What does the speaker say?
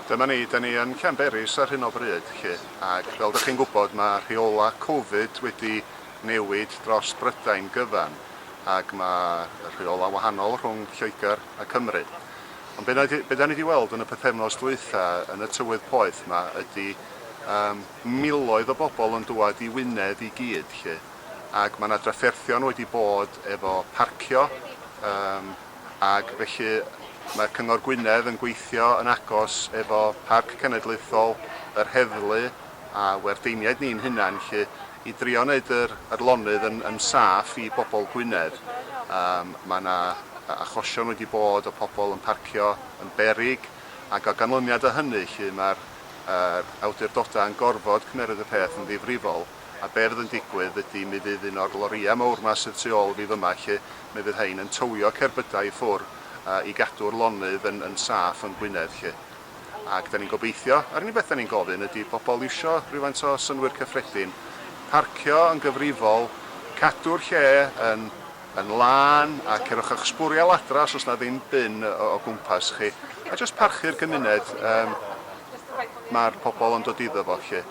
Dyma ni, da ni yn Llanberis ar hyn o bryd, lle, ac fel ydych chi'n gwybod mae rheola Covid wedi newid dros Brydain gyfan, ac mae rheola wahanol rhwng Lloegr a Cymru. Ond be da ni wedi weld yn y pythefnos dwytha yn y tywydd poeth yma ydy miloedd o bobl yn dŵad i Wynedd i gyd, lle, ac mae yna drafferthion wedi bod efo parcio, ac felly mae Cyngor Gwynedd yn gweithio yn agos efo Parc Cenedlaethol yr Heddlu a werdeiniaid ni'n hunan lle i drio wneud yr lonydd yn saff i bobl Gwynedd. Mae yna achosion wedi bod o pobl yn parcio yn berig ac o ganlyniad o hynny lle mae'r awdurdodau yn gorfod cymeryd y peth yn ddifrifol a be fydd yn digwydd ydy mi fydd un o'r loria mawr yma sydd tu ôl fi fyma lle mi fydd hein yn towio cerbydau i ffwrdd i gadw'r lonydd yn saff yn Gwynedd lle. Ac da ni'n gobeithio, a'r unig beth da ni'n gofyn ydy bobl isio rhywfaint o synwyr cyffredin, parcio yn gyfrifol, cadw'r lle yn lan a cerwch eich sbwriel adra os oes na ddim bin o gwmpas chi. A jyst parchu'r gymuned mae'r pobl yn dod iddo fo lle.